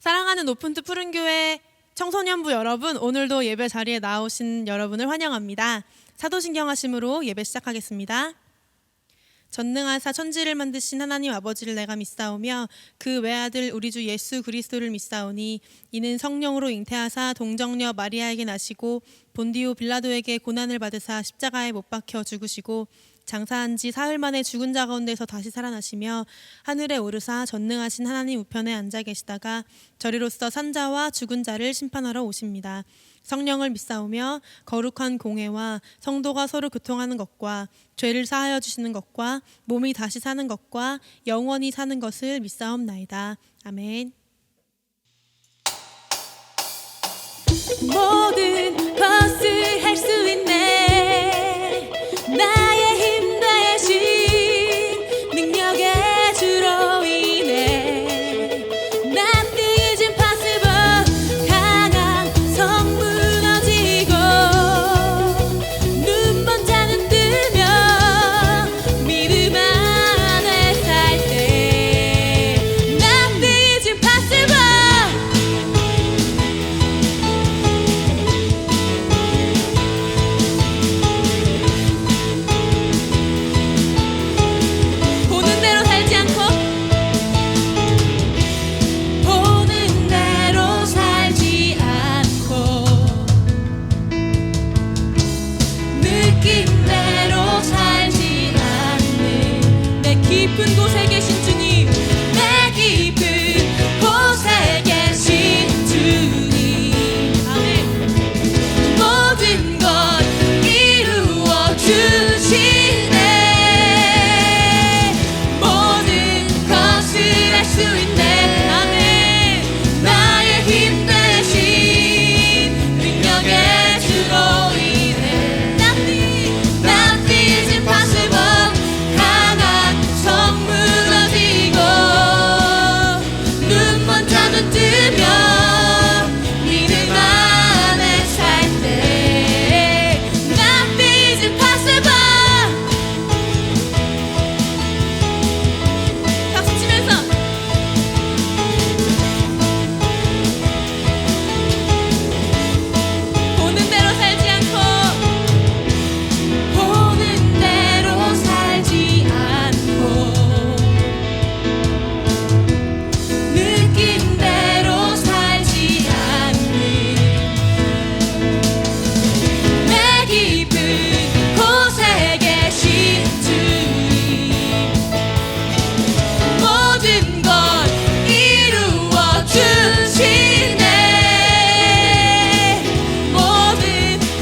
사랑하는 오픈트 푸른교회 청소년부 여러분, 오늘도 예배 자리에 나오신 여러분을 환영합니다. 사도신경하심으로 예배 시작하겠습니다. 전능하사 천지를 만드신 하나님 아버지를 내가 믿사오며 그 외아들 우리 주 예수 그리스도를 믿사오니 이는 성령으로 잉태하사 동정녀 마리아에게 나시고 본디오 빌라도에게 고난을 받으사 십자가에 못 박혀 죽으시고 장사한 지 사흘 만에 죽은 자 가운데서 다시 살아나시며 하늘에 오르사 전능하신 하나님 우편에 앉아 계시다가 저리로서 산자와 죽은 자를 심판하러 오십니다. 성령을 믿사오며 거룩한 공회와 성도가 서로 교통하는 것과 죄를 사하여 주시는 것과 몸이 다시 사는 것과 영원히 사는 것을 믿사옵나이다. 아멘. 모든 것을 할 수 있네. 나의 힘 대신 능력의 주로 인해 Nothing is impossible. 강한 성 무너지고 눈먼 자는 뜨며 믿음 안에 살 때 Nothing is impossible. 보는 대로 살지 않고 보는 대로 살지 않고 느낌대로 살지 않는 내 깊은 곳에 계신 주님, 내 깊은 곳에 계신 주님. 아멘. 모든 것 이루어 주시네. 모든 것을 할 수 있네. 아멘. 나의 힘 대신 능력의 주로 인해 Nothing is impossible. 강한 성 무너지고 눈먼 자도 뜨며 믿음 안에 살 때 Nothing is impossible. 박수 치면서 보는 대로 살지 않고 보는 대로 살지 않고 느낌대로 살지 않는 내 깊은 곳에 계신 주님, 모든 것 이루어 주시네. 모든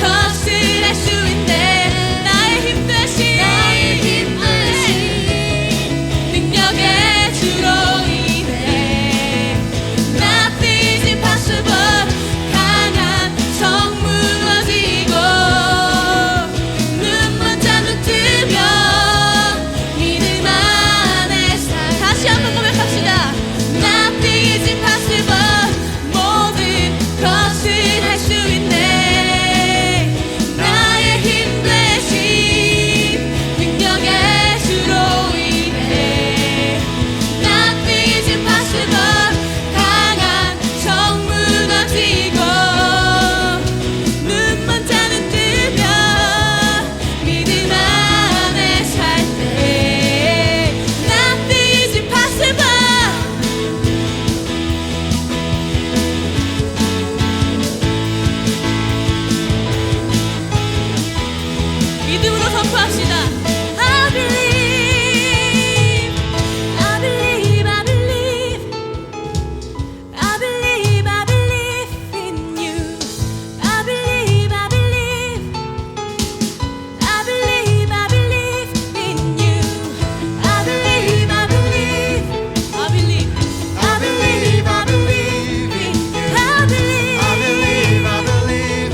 것을 할 수 있네. 나의 힘 대신 능력의 주로 인해 Nothing is impossible. 강한 성 무너지고 눈먼 자도 뜨며 믿음 안에 살. 다시 한번 고백합시다. Nothing is impossible. 모든 것을 할 수 있네. 나의 힘 대신 능력의 주로 인해 Nothing is impossible. 강한 성 무너지고 눈먼 자는 뜨며 믿음 안에 살 때 Nothing is impossible. 믿음으로 선포합시다. I believe, I believe, I believe, I believe, I believe in you. I believe, I believe, I believe, I believe in you. I believe, I believe, I believe, I believe, I believe in you. I believe, I believe,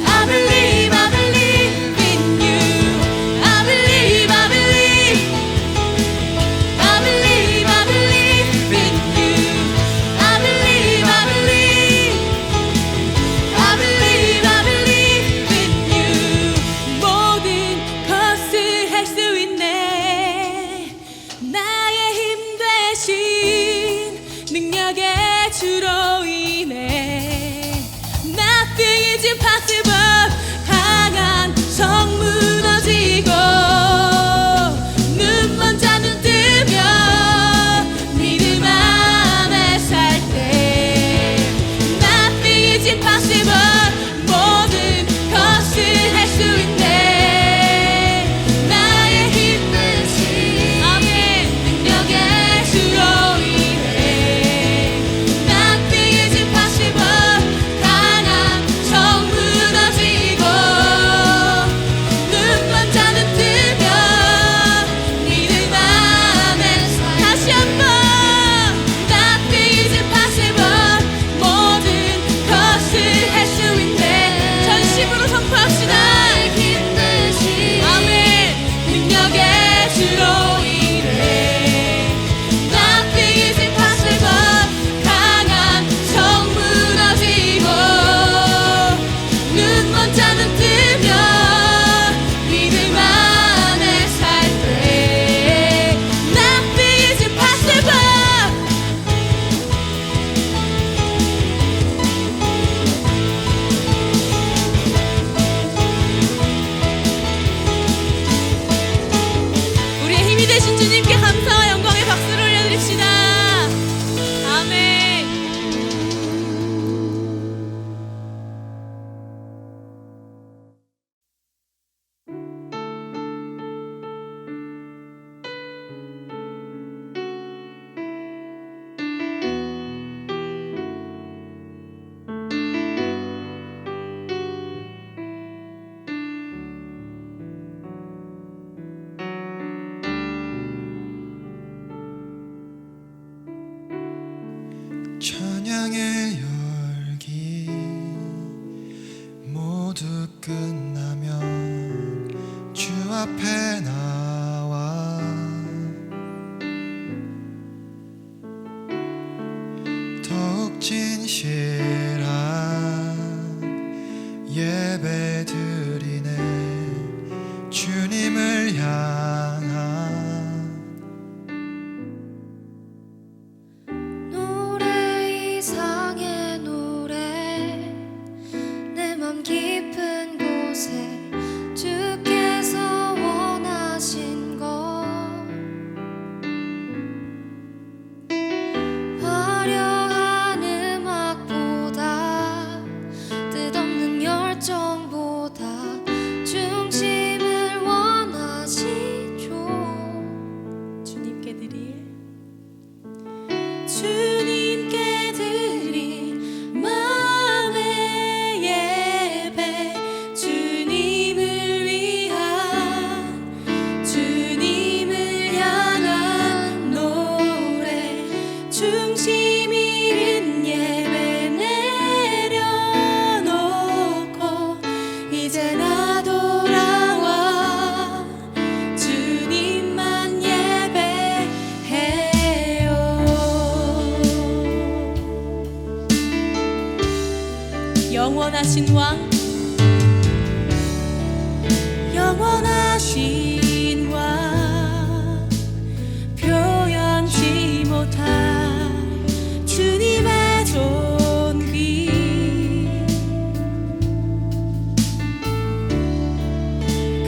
I believe, I believe in you. is impossible. 모든 것을 할 수 있네. 나의 힘을 아멘 능력의 주로 일해. Nothing is impossible. 강한 성 무너지고 눈먼 자는 뜨면 믿음 안에 살. 다시 한번 Nothing is impossible. 모든 것을 할 수 있네. 전심으로 선포합시다. 아멘 능력의 주로 일해. Nothing is impossible. 강한 성 무너지고 눈먼 자는 뜨면 믿음 안에 살 때 Nothing is impossible. 우리의 힘이 되신 주님께 감사와 영광의 박수를 올려드립시다. 아멘. 찬양의 열기 모두 끝나면 주 앞에 나와 더욱 진실한 예배 드리네. 주님을 향한 노래 이상의 노래 내 맘 깊은 곳에 주께서 원하신 것 화려한 음악보다 뜻없는 열정보다 중심을 원하시죠. 주님께 드릴 마음의 예배. 주님을 위한 주님을 향한 노래. 중심 잃은 예배 내려놓고 이제 나 돌아와 주님만 예배해요. 영원하신 왕, 영원하신 왕, 표현치 못할 주님의 존귀.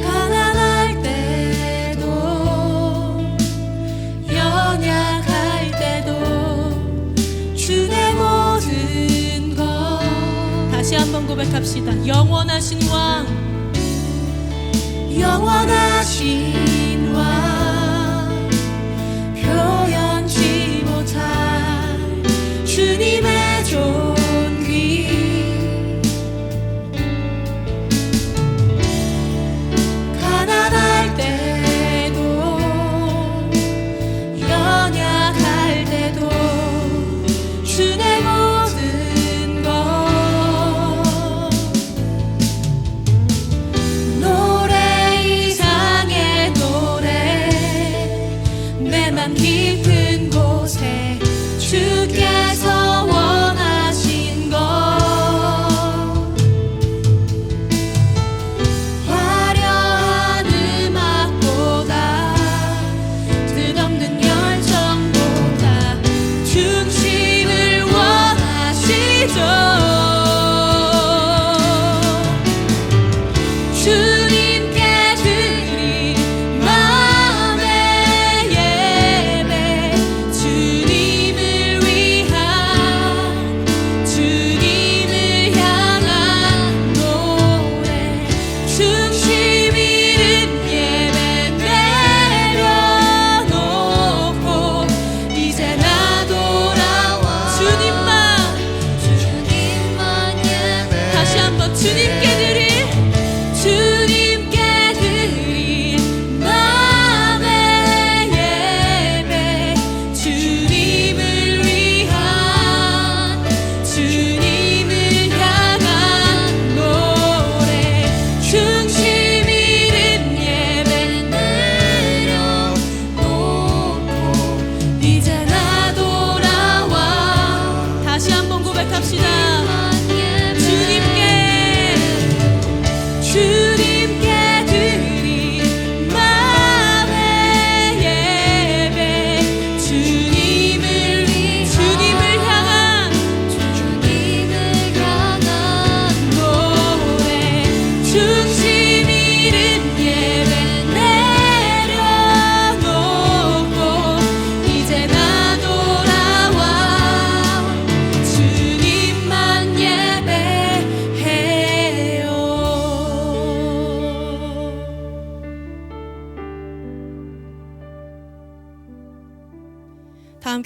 가난할 때도 연약할 때도 주의 모든 것. 다시 한번 고백합시다. 영원하신 왕, 영원하신 왕, 표현치 못할 주님의 존귀. 가난할 때도 연약할 때도 주의 모든 것. 노래 이상의 노래 내 맘 깊은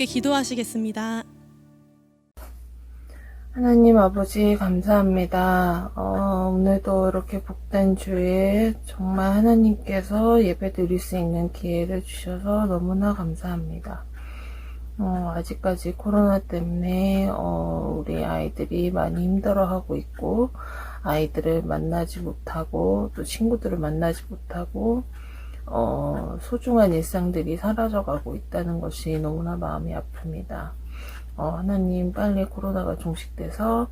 함께 기도하시겠습니다. 하나님 아버지 감사합니다. 오늘도 이렇게 복된 주에 정말 하나님께서 예배 드릴 수 있는 기회를 주셔서 너무나 감사합니다. 아직까지 코로나 때문에 우리 아이들이 많이 힘들어하고 있고, 아이들을 만나지 못하고 또 친구들을 만나지 못하고 소중한 일상들이 사라져가고 있다는 것이 너무나 마음이 아픕니다. 하나님 빨리 코로나가 종식돼서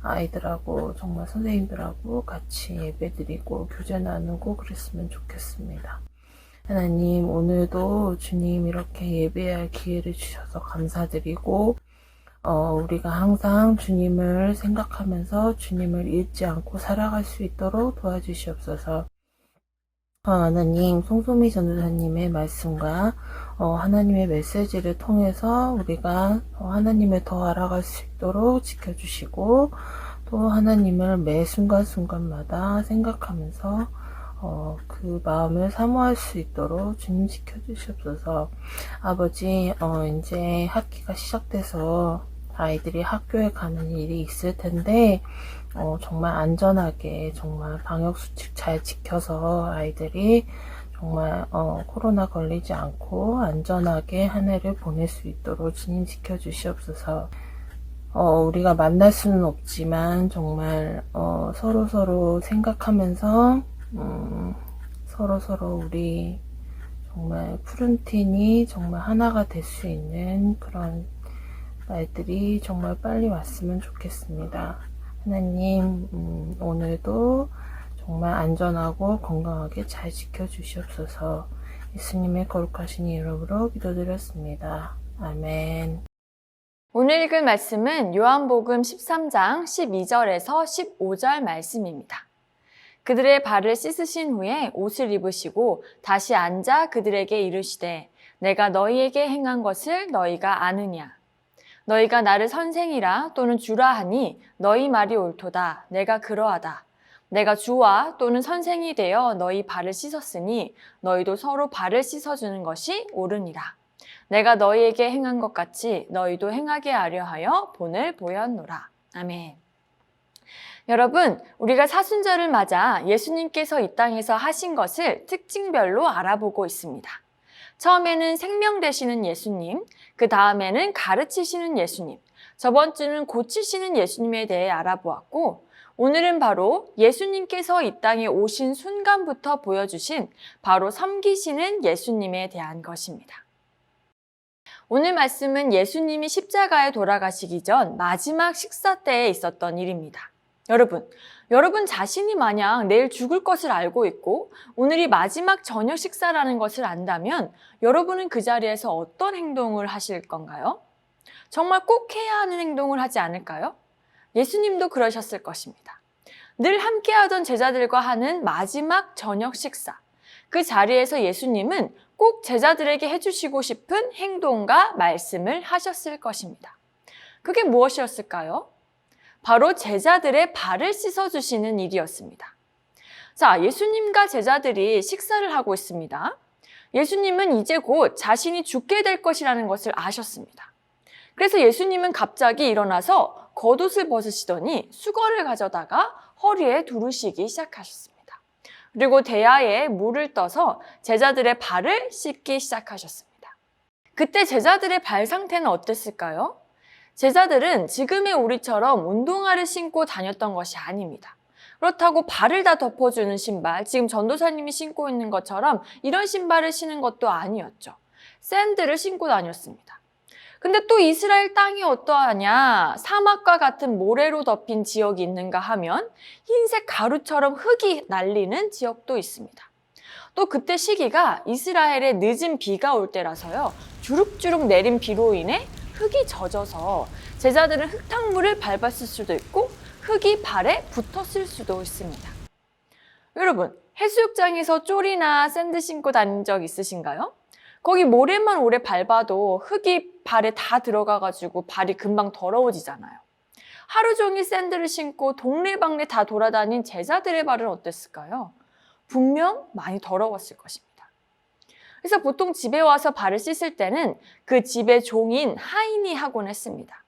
아이들하고 정말 선생님들하고 같이 예배드리고 교제 나누고 그랬으면 좋겠습니다. 하나님 오늘도 주님 이렇게 예배할 기회를 주셔서 감사드리고 우리가 항상 주님을 생각하면서 주님을 잊지 않고 살아갈 수 있도록 도와주시옵소서. 하나님, 송소미 전도사님의 말씀과 하나님의 메시지를 통해서 우리가 하나님을 더 알아갈 수 있도록 지켜주시고 또 하나님을 매 순간순간마다 생각하면서 그 마음을 사모할 수 있도록 주님 지켜주시옵소서. 아버지, 이제 학기가 시작돼서 아이들이 학교에 가는 일이 있을 텐데 정말 안전하게 정말 방역수칙 잘 지켜서 아이들이 정말 코로나 걸리지 않고 안전하게 한 해를 보낼 수 있도록 주님 지켜주시옵소서. 우리가 만날 수는 없지만 정말 서로 생각하면서 서로 우리 정말 푸른 팀이 정말 하나가 될 수 있는 그런 날들이 정말 빨리 왔으면 좋겠습니다. 하나님, 오늘도 정말 안전하고 건강하게 잘 지켜주시옵소서. 예수님의 거룩하신 이름으로 기도드렸습니다. 아멘. 오늘 읽을 말씀은 요한복음 13장 12절에서 15절 말씀입니다. 그들의 발을 씻으신 후에 옷을 입으시고 다시 앉아 그들에게 이르시되 내가 너희에게 행한 것을 너희가 아느냐. 너희가 나를 선생이라 또는 주라 하니 너희 말이 옳도다. 내가 그러하다. 내가 주와 또는 선생이 되어 너희 발을 씻었으니 너희도 서로 발을 씻어주는 것이 옳으니라. 내가 너희에게 행한 것 같이 너희도 행하게 하려 하여 본을 보였노라. 아멘. 여러분, 우리가 사순절을 맞아 예수님께서 이 땅에서 하신 것을 특징별로 알아보고 있습니다. 처음에는 생명 되시는 예수님, 그 다음에는 가르치시는 예수님, 저번 주는 고치시는 예수님에 대해 알아보았고, 오늘은 바로 예수님께서 이 땅에 오신 순간부터 보여주신 바로 섬기시는 예수님에 대한 것입니다. 오늘 말씀은 예수님이 십자가에 돌아가시기 전 마지막 식사 때에 있었던 일입니다. 여러분 자신이 만약 내일 죽을 것을 알고 있고 오늘이 마지막 저녁 식사라는 것을 안다면 여러분은 그 자리에서 어떤 행동을 하실 건가요? 정말 꼭 해야 하는 행동을 하지 않을까요? 예수님도 그러셨을 것입니다. 늘 함께하던 제자들과 하는 마지막 저녁 식사. 그 자리에서 예수님은 꼭 제자들에게 해주시고 싶은 행동과 말씀을 하셨을 것입니다. 그게 무엇이었을까요? 바로 제자들의 발을 씻어주시는 일이었습니다. 자, 예수님과 제자들이 식사를 하고 있습니다. 예수님은 이제 곧 자신이 죽게 될 것이라는 것을 아셨습니다. 그래서 예수님은 갑자기 일어나서 겉옷을 벗으시더니 수건을 가져다가 허리에 두르시기 시작하셨습니다. 그리고 대야에 물을 떠서 제자들의 발을 씻기 시작하셨습니다. 그때 제자들의 발 상태는 어땠을까요? 제자들은 지금의 우리처럼 운동화를 신고 다녔던 것이 아닙니다. 그렇다고 발을 다 덮어주는 신발, 지금 전도사님이 신고 있는 것처럼 이런 신발을 신은 것도 아니었죠. 샌들을 신고 다녔습니다. 근데 또 이스라엘 땅이 어떠하냐? 사막과 같은 모래로 덮인 지역이 있는가 하면 흰색 가루처럼 흙이 날리는 지역도 있습니다. 또 그때 시기가 이스라엘에 늦은 비가 올 때라서요. 주룩주룩 내린 비로 인해 흙이 젖어서 제자들은 흙탕물을 밟았을 수도 있고 흙이 발에 붙었을 수도 있습니다. 여러분, 해수욕장에서 쪼리나 샌드 신고 다닌 적 있으신가요? 거기 모래만 오래 밟아도 흙이 발에 다 들어가가지고 발이 금방 더러워지잖아요. 하루 종일 샌들을 신고 동네방네 다 돌아다닌 제자들의 발은 어땠을까요? 분명 많이 더러웠을 것입니다. 그래서 보통 집에 와서 발을 씻을 때는 그 집의 종인 하인이 하곤 했습니다.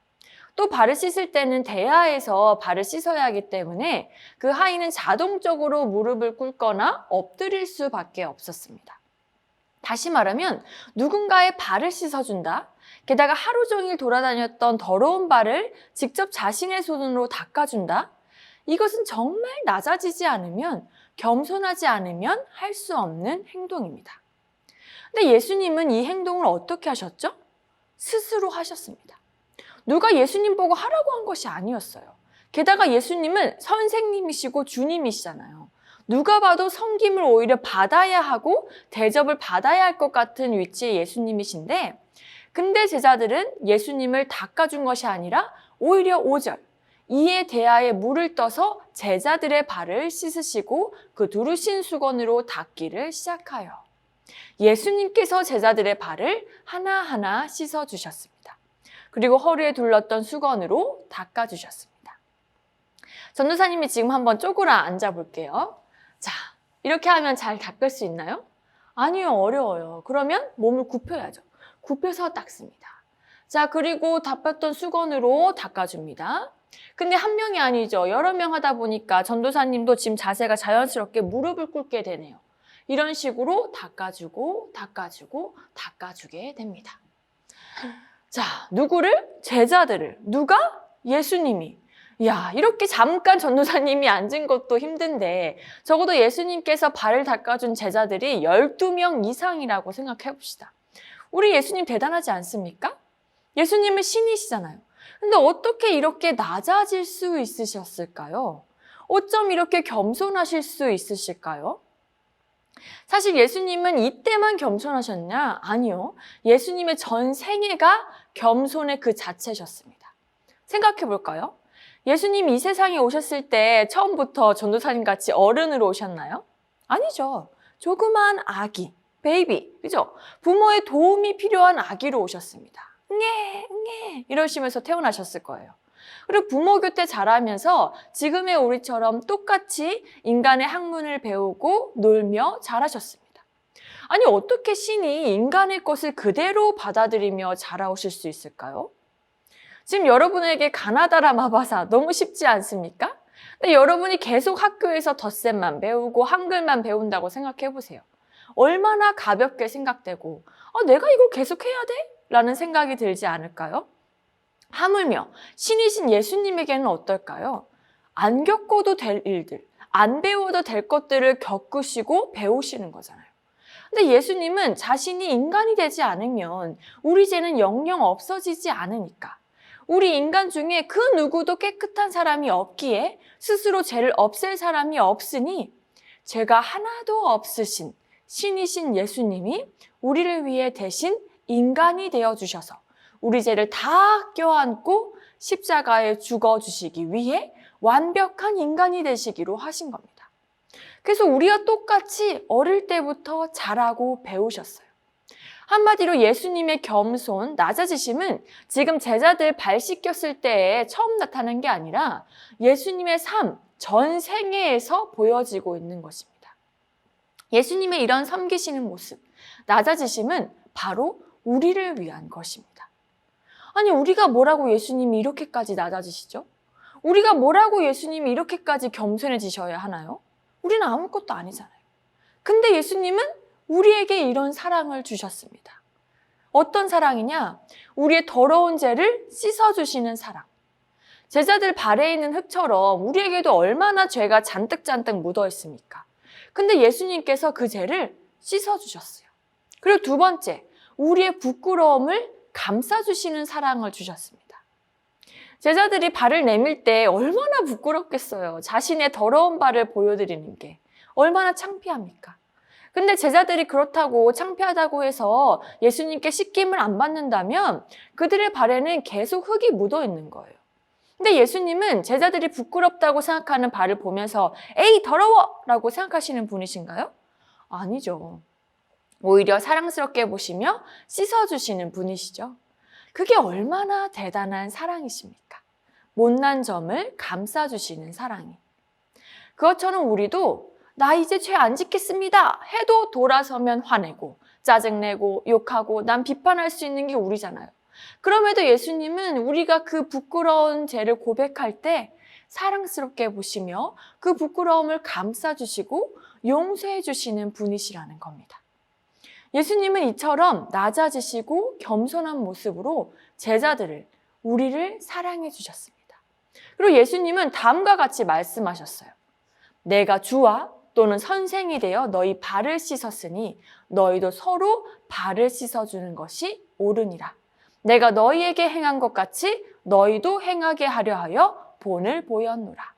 또 발을 씻을 때는 대야에서 발을 씻어야 하기 때문에 그 하인은 자동적으로 무릎을 꿇거나 엎드릴 수밖에 없었습니다. 다시 말하면 누군가의 발을 씻어준다. 게다가 하루 종일 돌아다녔던 더러운 발을 직접 자신의 손으로 닦아준다. 이것은 정말 낮아지지 않으면, 겸손하지 않으면 할 수 없는 행동입니다. 근데 예수님은 이 행동을 어떻게 하셨죠? 스스로 하셨습니다. 누가 예수님 보고 하라고 한 것이 아니었어요. 게다가 예수님은 선생님이시고 주님이시잖아요. 누가 봐도 섬김을 오히려 받아야 하고 대접을 받아야 할 것 같은 위치의 예수님이신데, 근데 제자들은 예수님을 닦아준 것이 아니라 오히려 5절, 이에 대하에 물을 떠서 제자들의 발을 씻으시고 그 두르신 수건으로 닦기를 시작하여 예수님께서 제자들의 발을 하나하나 씻어주셨습니다. 그리고 허리에 둘렀던 수건으로 닦아주셨습니다. 전도사님이 지금 한번 쪼그라 앉아볼게요. 자, 이렇게 하면 잘 닦을 수 있나요? 아니요, 어려워요. 그러면 몸을 굽혀야죠. 굽혀서 닦습니다. 자, 그리고 닦았던 수건으로 닦아줍니다. 근데 한 명이 아니죠. 여러 명 하다 보니까 전도사님도 지금 자세가 자연스럽게 무릎을 꿇게 되네요. 이런 식으로 닦아주고 닦아주고 닦아주게 됩니다. 자, 누구를? 제자들을. 누가? 예수님이. 야, 이렇게 잠깐 전도사님이 앉은 것도 힘든데 적어도 예수님께서 발을 닦아준 제자들이 12명 이상이라고 생각해 봅시다. 우리 예수님 대단하지 않습니까? 예수님은 신이시잖아요. 근데 어떻게 이렇게 낮아질 수 있으셨을까요? 어쩜 이렇게 겸손하실 수 있으실까요? 사실 예수님은 이때만 겸손하셨냐? 아니요. 예수님의 전 생애가 겸손의 그 자체셨습니다. 생각해 볼까요? 예수님 이 세상에 오셨을 때 처음부터 전도사님 같이 어른으로 오셨나요? 아니죠. 조그만 아기, 베이비, 그죠? 부모의 도움이 필요한 아기로 오셨습니다. 응애 이러시면서 태어나셨을 거예요. 그리고 부모 곁에 자라면서 지금의 우리처럼 똑같이 인간의 학문을 배우고 놀며 자라셨습니다. 아니, 어떻게 신이 인간의 것을 그대로 받아들이며 자라오실 수 있을까요? 지금 여러분에게 가나다라 마바사 너무 쉽지 않습니까? 근데 여러분이 계속 학교에서 덧셈만 배우고 한글만 배운다고 생각해 보세요. 얼마나 가볍게 생각되고 내가 이걸 계속 해야 돼? 라는 생각이 들지 않을까요? 하물며 신이신 예수님에게는 어떨까요? 안 겪어도 될 일들, 안 배워도 될 것들을 겪으시고 배우시는 거잖아요. 근데 예수님은 자신이 인간이 되지 않으면 우리 죄는 영영 없어지지 않으니까, 우리 인간 중에 그 누구도 깨끗한 사람이 없기에 스스로 죄를 없앨 사람이 없으니 죄가 하나도 없으신 신이신 예수님이 우리를 위해 대신 인간이 되어주셔서 우리 죄를 다 껴안고 십자가에 죽어주시기 위해 완벽한 인간이 되시기로 하신 겁니다. 그래서 우리와 똑같이 어릴 때부터 자라고 배우셨어요. 한마디로 예수님의 겸손, 낮아지심은 지금 제자들 발 씻겼을 때에 처음 나타난 게 아니라 예수님의 삶, 전 생애에서 보여지고 있는 것입니다. 예수님의 이런 섬기시는 모습, 낮아지심은 바로 우리를 위한 것입니다. 아니, 우리가 뭐라고 예수님이 이렇게까지 낮아지시죠? 우리가 뭐라고 예수님이 이렇게까지 겸손해지셔야 하나요? 우리는 아무것도 아니잖아요. 근데 예수님은 우리에게 이런 사랑을 주셨습니다. 어떤 사랑이냐? 우리의 더러운 죄를 씻어주시는 사랑. 제자들 발에 있는 흙처럼 우리에게도 얼마나 죄가 잔뜩 묻어 있습니까? 근데 예수님께서 그 죄를 씻어주셨어요. 그리고 두 번째, 우리의 부끄러움을 감싸주시는 사랑을 주셨습니다. 제자들이 발을 내밀 때 얼마나 부끄럽겠어요. 자신의 더러운 발을 보여드리는 게 얼마나 창피합니까? 근데 제자들이 그렇다고 창피하다고 해서 예수님께 씻김을 안 받는다면 그들의 발에는 계속 흙이 묻어 있는 거예요. 근데 예수님은 제자들이 부끄럽다고 생각하는 발을 보면서 에이 더러워! 라고 생각하시는 분이신가요? 아니죠. 오히려 사랑스럽게 보시며 씻어주시는 분이시죠. 그게 얼마나 대단한 사랑이십니까? 못난 점을 감싸주시는 사랑이. 그것처럼 우리도 나 이제 죄 안 짓겠습니다 해도 돌아서면 화내고 짜증내고 욕하고 남 비판할 수 있는 게 우리잖아요. 그럼에도 예수님은 우리가 그 부끄러운 죄를 고백할 때 사랑스럽게 보시며 그 부끄러움을 감싸주시고 용서해 주시는 분이시라는 겁니다. 예수님은 이처럼 낮아지시고 겸손한 모습으로 제자들을, 우리를 사랑해 주셨습니다. 그리고 예수님은 다음과 같이 말씀하셨어요. 내가 주와 또는 선생이 되어 너희 발을 씻었으니 너희도 서로 발을 씻어주는 것이 옳으니라. 내가 너희에게 행한 것 같이 너희도 행하게 하려 하여 본을 보였노라.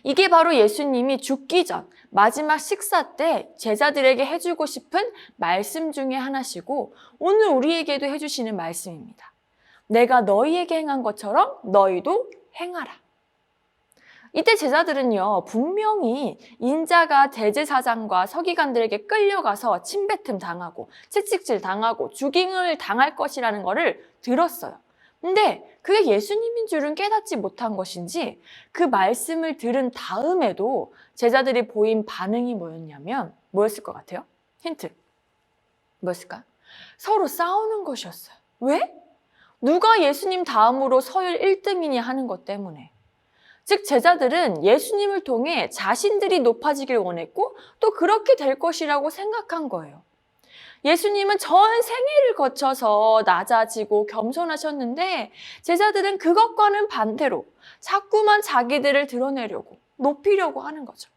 이게 바로 예수님이 죽기 전 마지막 식사 때 제자들에게 해주고 싶은 말씀 중에 하나시고 오늘 우리에게도 해주시는 말씀입니다. 내가 너희에게 행한 것처럼 너희도 행하라. 이때 제자들은요, 분명히 인자가 대제사장과 서기관들에게 끌려가서 침뱉음 당하고 채찍질 당하고 죽임을 당할 것이라는 것을 들었어요. 근데 그게 예수님인 줄은 깨닫지 못한 것인지 그 말씀을 들은 다음에도 제자들이 보인 반응이 뭐였을 것 같아요? 힌트. 뭐였을까? 서로 싸우는 것이었어요. 왜? 누가 예수님 다음으로 서열 1등이냐 하는 것 때문에. 즉 제자들은 예수님을 통해 자신들이 높아지길 원했고 또 그렇게 될 것이라고 생각한 거예요. 예수님은 전 생애를 거쳐서 낮아지고 겸손하셨는데 제자들은 그것과는 반대로 자꾸만 자기들을 드러내려고 높이려고 하는 거죠.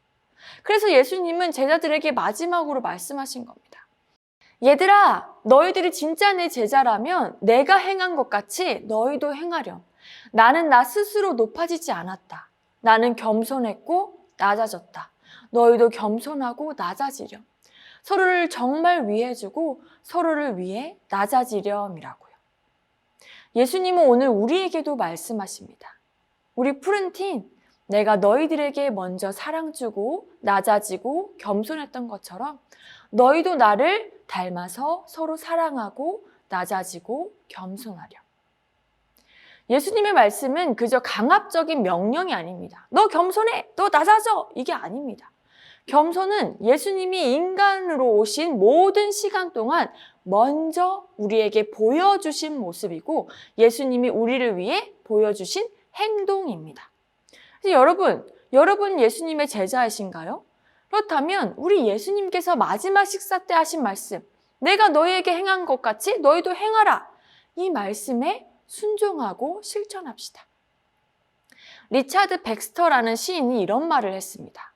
그래서 예수님은 제자들에게 마지막으로 말씀하신 겁니다. 얘들아, 너희들이 진짜 내 제자라면 내가 행한 것 같이 너희도 행하렴. 나는 나 스스로 높아지지 않았다. 나는 겸손했고 낮아졌다. 너희도 겸손하고 낮아지렴. 서로를 정말 위해주고 서로를 위해 낮아지렴이라고요. 예수님은 오늘 우리에게도 말씀하십니다. 우리 푸른틴, 내가 너희들에게 먼저 사랑 주고 낮아지고 겸손했던 것처럼 너희도 나를 닮아서 서로 사랑하고 낮아지고 겸손하렴. 예수님의 말씀은 그저 강압적인 명령이 아닙니다. 너 겸손해! 너 낮아져! 이게 아닙니다. 겸손은 예수님이 인간으로 오신 모든 시간 동안 먼저 우리에게 보여주신 모습이고 예수님이 우리를 위해 보여주신 행동입니다. 그래서 여러분 예수님의 제자이신가요? 그렇다면 우리 예수님께서 마지막 식사 때 하신 말씀, 내가 너희에게 행한 것 같이 너희도 행하라. 이 말씀에 순종하고 실천합시다. 리차드 백스터라는 시인이 이런 말을 했습니다.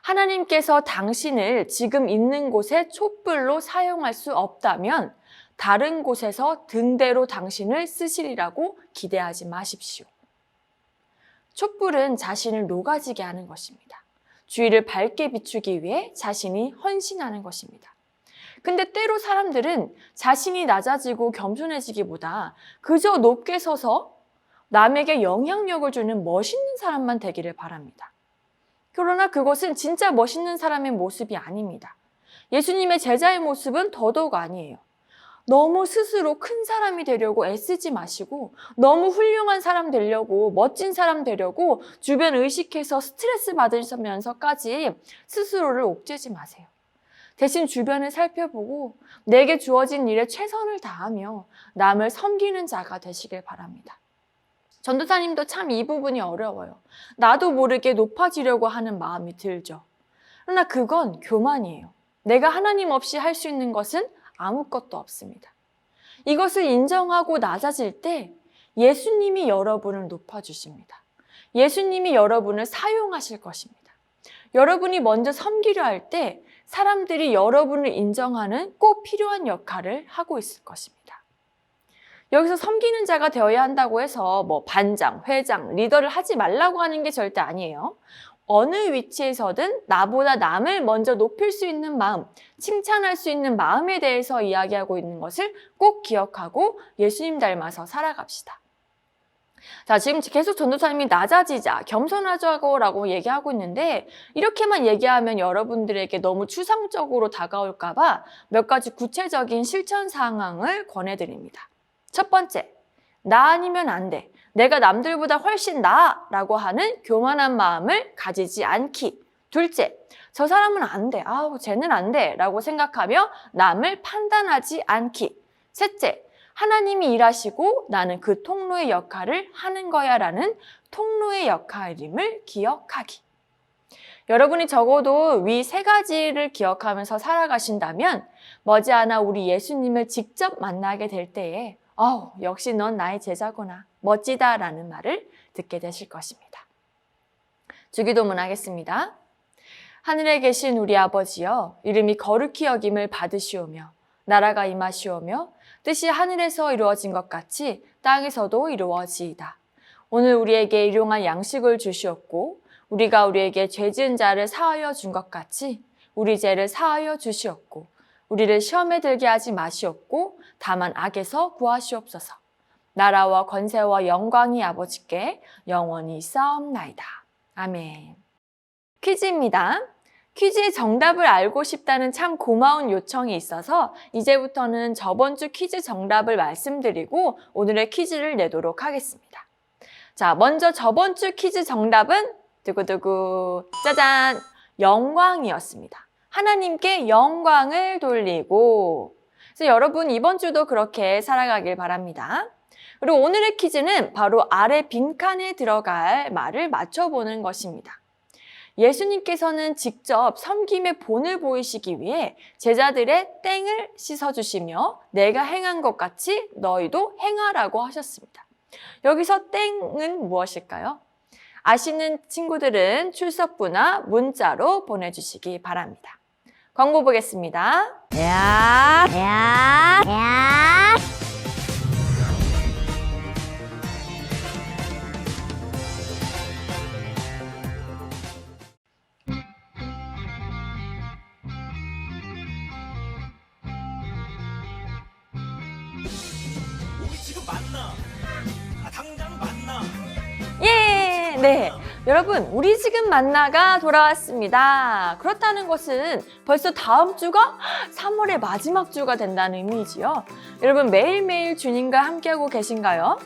하나님께서 당신을 지금 있는 곳에 촛불로 사용할 수 없다면 다른 곳에서 등대로 당신을 쓰시리라고 기대하지 마십시오. 촛불은 자신을 녹아지게 하는 것입니다. 주위를 밝게 비추기 위해 자신이 헌신하는 것입니다. 근데 때로 사람들은 자신이 낮아지고 겸손해지기보다 그저 높게 서서 남에게 영향력을 주는 멋있는 사람만 되기를 바랍니다. 그러나 그것은 진짜 멋있는 사람의 모습이 아닙니다. 예수님의 제자의 모습은 더더욱 아니에요. 너무 스스로 큰 사람이 되려고 애쓰지 마시고 너무 훌륭한 사람 되려고 멋진 사람 되려고 주변 의식해서 스트레스 받으면서까지 스스로를 옥죄지 마세요. 대신 주변을 살펴보고 내게 주어진 일에 최선을 다하며 남을 섬기는 자가 되시길 바랍니다. 전도사님도 참 이 부분이 어려워요. 나도 모르게 높아지려고 하는 마음이 들죠. 그러나 그건 교만이에요. 내가 하나님 없이 할 수 있는 것은 아무것도 없습니다. 이것을 인정하고 낮아질 때 예수님이 여러분을 높아주십니다. 예수님이 여러분을 사용하실 것입니다. 여러분이 먼저 섬기려 할 때 사람들이 여러분을 인정하는 꼭 필요한 역할을 하고 있을 것입니다. 여기서 섬기는 자가 되어야 한다고 해서 반장, 회장, 리더를 하지 말라고 하는 게 절대 아니에요. 어느 위치에서든 나보다 남을 먼저 높일 수 있는 마음, 칭찬할 수 있는 마음에 대해서 이야기하고 있는 것을 꼭 기억하고 예수님 닮아서 살아갑시다. 자, 지금 계속 전도사님이 낮아지자, 겸손하자고 얘기하고 있는데 이렇게만 얘기하면 여러분들에게 너무 추상적으로 다가올까봐 몇 가지 구체적인 실천 상황을 권해드립니다. 첫 번째, 나 아니면 안 돼. 내가 남들보다 훨씬 나아 라고 하는 교만한 마음을 가지지 않기. 둘째, 저 사람은 안 돼. 아우, 쟤는 안 돼. 라고 생각하며 남을 판단하지 않기. 셋째, 하나님이 일하시고 나는 그 통로의 역할을 하는 거야 라는 통로의 역할임을 기억하기. 여러분이 적어도 위 세 가지를 기억하면서 살아가신다면 머지않아 우리 예수님을 직접 만나게 될 때에 역시 넌 나의 제자구나. 멋지다 라는 말을 듣게 되실 것입니다. 주기도문 하겠습니다. 하늘에 계신 우리 아버지여, 이름이 거룩히 여김을 받으시오며 나라가 임하시오며 뜻이 하늘에서 이루어진 것 같이 땅에서도 이루어지이다. 오늘 우리에게 일용할 양식을 주시옵고 우리가 우리에게 죄 지은 자를 사하여 준 것 같이 우리 죄를 사하여 주시옵고 우리를 시험에 들게 하지 마시옵고 다만 악에서 구하시옵소서. 나라와 권세와 영광이 아버지께 영원히 있사옵나이다. 아멘. 퀴즈입니다. 퀴즈의 정답을 알고 싶다는 참 고마운 요청이 있어서 이제부터는 저번 주 퀴즈 정답을 말씀드리고 오늘의 퀴즈를 내도록 하겠습니다. 자, 먼저 저번 주 퀴즈 정답은 두구두구 짜잔! 영광이었습니다. 하나님께 영광을 돌리고. 그래서 여러분 이번 주도 그렇게 살아가길 바랍니다. 그리고 오늘의 퀴즈는 바로 아래 빈칸에 들어갈 말을 맞춰보는 것입니다. 예수님께서는 직접 섬김의 본을 보이시기 위해 제자들의 땡을 씻어주시며 내가 행한 것 같이 너희도 행하라고 하셨습니다. 여기서 땡은 무엇일까요? 아시는 친구들은 출석부나 문자로 보내주시기 바랍니다. 광고 보겠습니다. 우리 지금 만나. 당장 만나. 예! 네. 여러분, 우리 지금 만나가 돌아왔습니다. 그렇다는 것은 벌써 다음 주가 3월의 마지막 주가 된다는 의미지요. 여러분, 매일매일 주님과 함께하고 계신가요?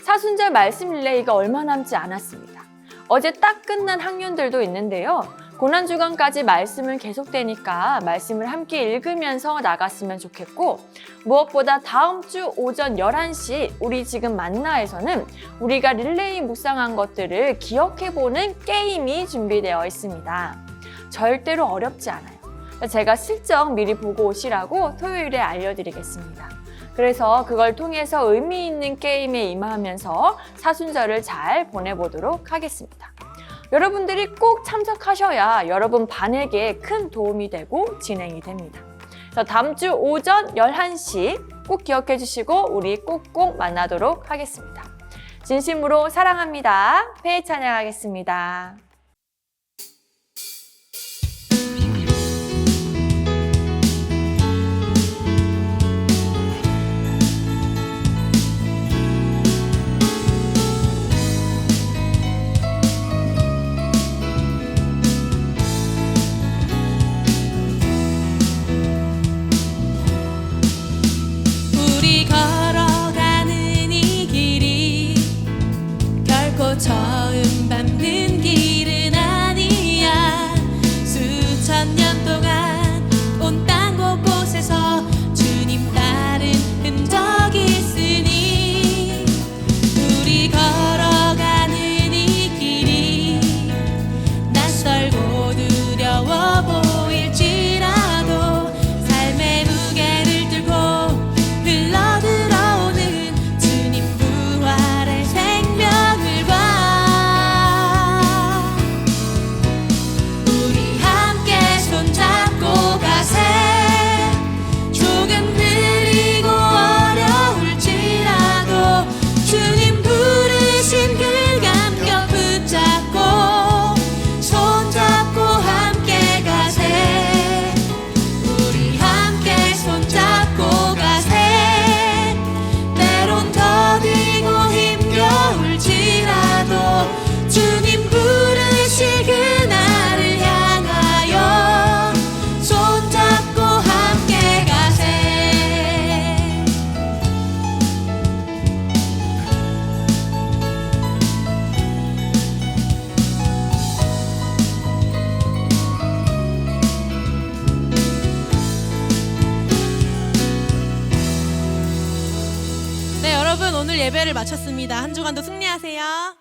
사순절 말씀 릴레이가 얼마 남지 않았습니다. 어제 딱 끝난 학년들도 있는데요. 고난주간까지 말씀은 계속되니까 말씀을 함께 읽으면서 나갔으면 좋겠고, 무엇보다 다음 주 오전 11시 우리 지금 만나에서는 우리가 릴레이 묵상한 것들을 기억해보는 게임이 준비되어 있습니다. 절대로 어렵지 않아요. 제가 슬쩍 미리 보고 오시라고 토요일에 알려드리겠습니다. 그래서 그걸 통해서 의미 있는 게임에 임하면서 사순절을 잘 보내보도록 하겠습니다. 여러분들이 꼭 참석하셔야 여러분 반에게 큰 도움이 되고 진행이 됩니다. 그래서 다음 주 오전 11시 꼭 기억해 주시고 우리 꼭꼭 만나도록 하겠습니다. 진심으로 사랑합니다. 폐회 찬양하겠습니다. 우리 걸어가는 이 길이 결코 처음 밟는 길은 오늘 예배를 마쳤습니다. 한 주간도 승리하세요.